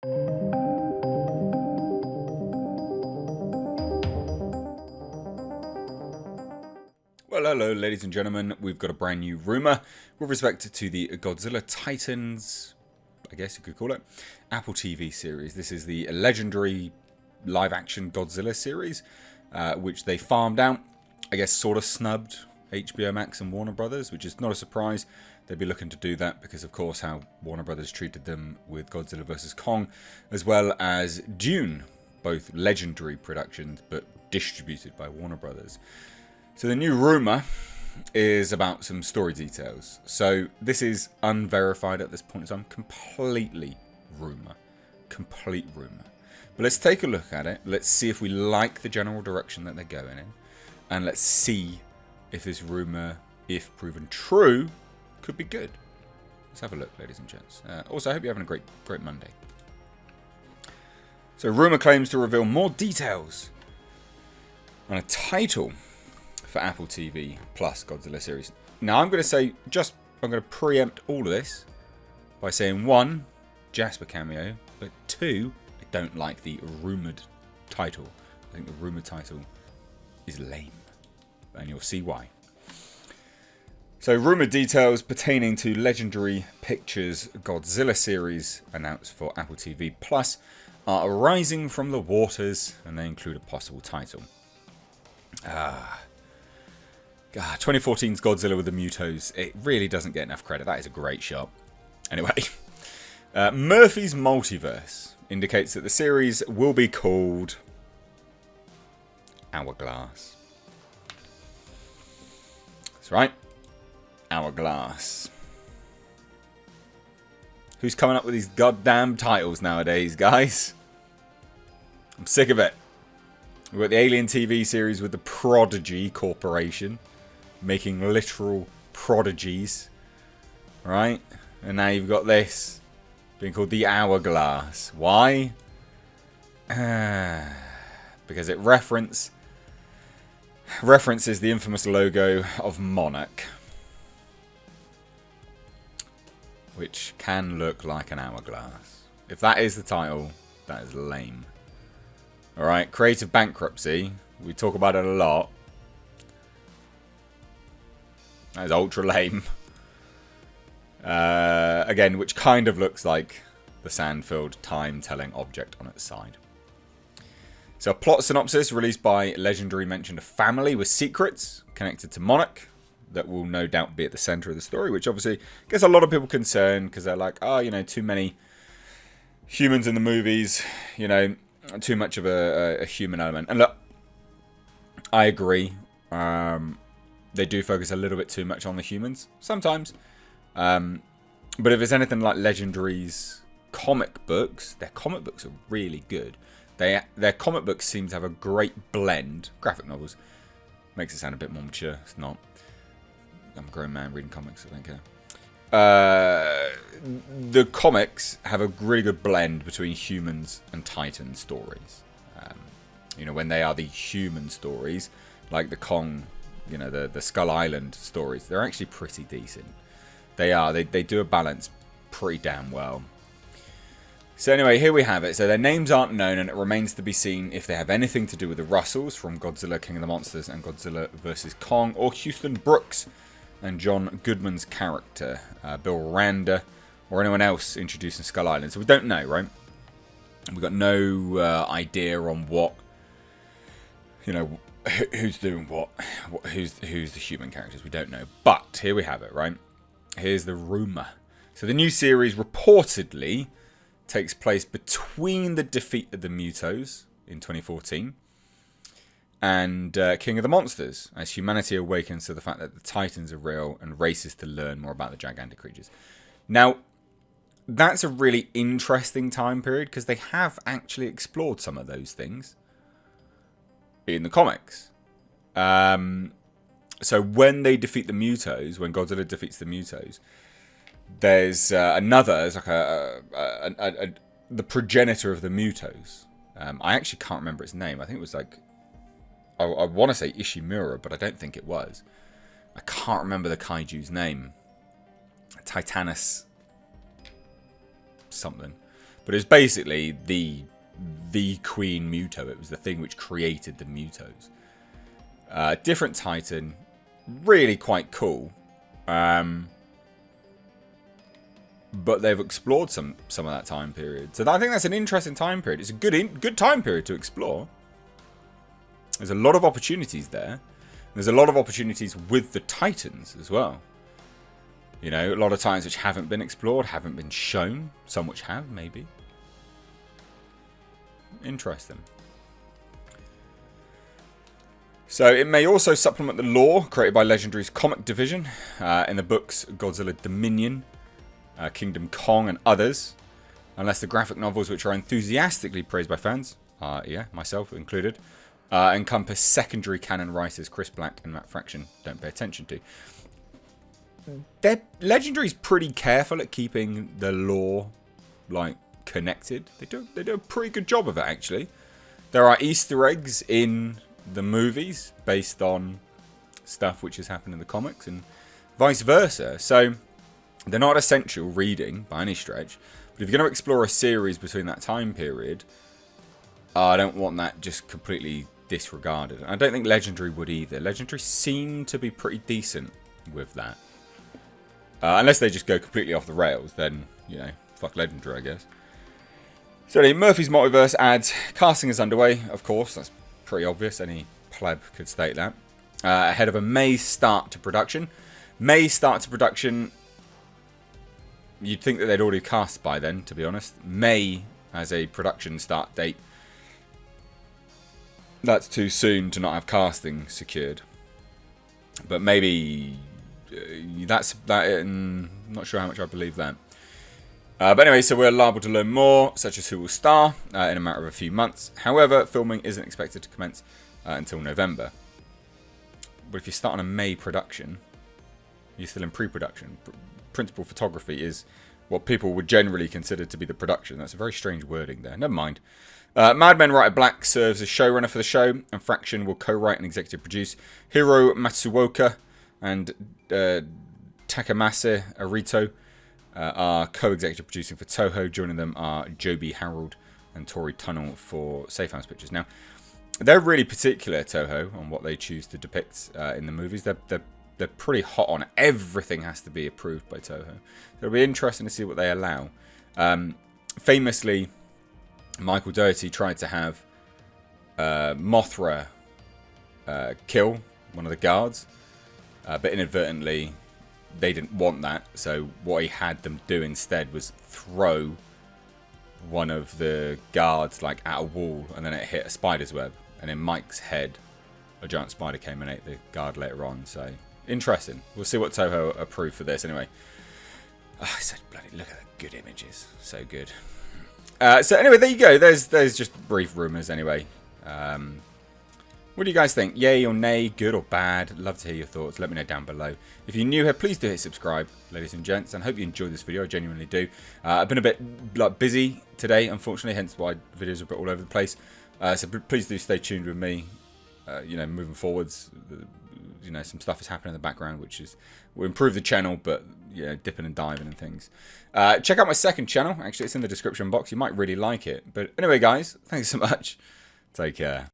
Well, hello, ladies and gentlemen. We've got a brand new rumour with respect to the Godzilla Titans, I guess you could call it, Apple TV series. This is the legendary live-action Godzilla series, which they farmed out, I guess sort of snubbed HBO Max and Warner Brothers, which is not a surprise. They'd be looking to do that because, of course, how Warner Brothers treated them with Godzilla vs. Kong, as well as Dune, both legendary productions, but distributed by Warner Brothers. So the new rumour is about some story details. So this is unverified at this point in time. Completely rumour. Complete rumour. But let's take a look at it. Let's see if we like the general direction that they're going in. And let's see if this rumour, if proven true, could be good. Let's have a look, ladies and gents. Also, I hope you're having a great Monday. So rumour claims to reveal more details on a title for Apple TV Plus Godzilla series. Now I'm going to say, I'm going to preempt all of this by saying, 1, Jasper cameo, but 2, I don't like the rumoured title. I think the rumoured title is lame, and you'll see why. So rumoured details pertaining to Legendary Pictures Godzilla series announced for Apple TV Plus are arising from the waters, and they include a possible title. 2014's Godzilla with the Mutos. It really doesn't get enough credit. That is a great shot. Anyway, Murphy's Multiverse indicates that the series will be called Hourglass. That's right. Hourglass. Who's coming up with these goddamn titles nowadays, guys? I'm sick of it. We've got the Alien TV series with the Prodigy Corporation, making literal prodigies, right? And now you've got this being called the Hourglass. Why? Because it references the infamous logo of Monarch, which can look like an hourglass. If that is the title, that is lame. Alright, creative bankruptcy. We talk about it a lot. That is ultra lame. Again, which kind of looks like the sand-filled time-telling object on its side. So a plot synopsis released by Legendary mentioned a family with secrets connected to Monarch that will no doubt be at the centre of the story, which obviously gets a lot of people concerned because they're like, oh, you know, too many humans in the movies, you know, too much of a human element. And look, I agree. They do focus a little bit too much on the humans sometimes. But if it's anything like Legendary's comic books, their comic books are really good. Their comic books seem to have a great blend. Graphic novels makes it sound a bit more mature. It's not. I'm a grown man reading comics, I don't care. The comics have a really good blend between humans and Titan stories. You know, when they are the human stories, like the Kong, you know, the Skull Island stories, they're actually pretty decent. They do a balance pretty damn well. So anyway, here we have it. So their names aren't known, and it remains to be seen if they have anything to do with the Russells from Godzilla King of the Monsters and Godzilla vs. Kong, or Houston Brooks and John Goodman's character, Bill Randa, or anyone else introduced in Skull Island. So we don't know, right? We've got no idea on what, you know, who's doing what, who's the human characters. We don't know. But here we have it, right? Here's the rumour. So the new series reportedly takes place between the defeat of the Mutos in 2014 and King of the Monsters, as humanity awakens to the fact that the Titans are real and races to learn more about the gigantic creatures. Now, that's a really interesting time period because they have actually explored some of those things in the comics. So when they defeat the Mutos, when Godzilla defeats the Mutos, there's there's like the progenitor of the Mutos. I actually can't remember its name. I think it was like, I want to say Ishimura, but I don't think it was. I can't remember the kaiju's name. Titanus something. But it's basically the Queen Muto. It was the thing which created the Mutos. Different Titan, really quite cool. But they've explored some of that time period. So I think that's an interesting time period. It's a good time period to explore. There's a lot of opportunities there. There's a lot of opportunities with the Titans as well. You know, a lot of Titans which haven't been explored, haven't been shown. Some which have, maybe. Interesting. So it may also supplement the lore created by Legendary's comic division in the books Godzilla Dominion, Kingdom Kong and others, unless the graphic novels which are enthusiastically praised by fans, yeah, myself included, encompass secondary canon writers Chris Black and Matt Fraction don't pay attention to. Legendary's pretty careful at keeping the lore like connected. They do a pretty good job of it, actually. There are Easter eggs in the movies based on stuff which has happened in the comics and vice versa. So they're not essential reading by any stretch, but if you're going to explore a series between that time period, I don't want that just completely disregarded. I don't think Legendary would either. Legendary seem to be pretty decent with that. Unless they just go completely off the rails, then, you know, fuck Legendary, I guess. So anyway, Murphy's Multiverse adds, casting is underway, of course, that's pretty obvious, any pleb could state that. Ahead of a May start to production. May start to production, you'd think that they'd already cast by then, to be honest. May as a production start date, that's too soon to not have casting secured. But maybe that's that. Not sure how much I believe that. But anyway, so we're liable to learn more, such as who will star, in a matter of a few months. However, filming isn't expected to commence until November. But if you start on a May production, you're still in pre-production. Principal photography is what people would generally consider to be the production. That's a very strange wording there. Never mind. Mad Men writer Black serves as showrunner for the show, and Fraction will co-write and executive produce. Hiro Matsuoka and Takamasa Arito are co-executive producing for Toho. Joining them are Joby Harold and Tori Tunnell for Safe House Pictures. Now, they're really particular, Toho, on what they choose to depict in the movies. They're pretty hot on it. Everything has to be approved by Toho. It'll be interesting to see what they allow. Famously, Michael Dougherty tried to have Mothra kill one of the guards, but inadvertently they didn't want that. So what he had them do instead was throw one of the guards like at a wall, and then it hit a spider's web. And in Mike's head, a giant spider came and ate the guard later on. So interesting. We'll see what Toho approved for this anyway. Oh, so bloody look at the good images. So good. So anyway, there you go. There's just brief rumours anyway. What do you guys think? Yay or nay? Good or bad? Love to hear your thoughts. Let me know down below. If you're new here, please do hit subscribe, ladies and gents, and hope you enjoyed this video. I genuinely do. I've been a bit busy today, unfortunately, hence why videos are a bit all over the place. So please do stay tuned with me. You know, moving forwards, you know, some stuff is happening in the background, which will improve the channel, but you know, dipping and diving and things. Check out my second channel. Actually, it's in the description box. You might really like it. But anyway, guys, thanks so much. Take care.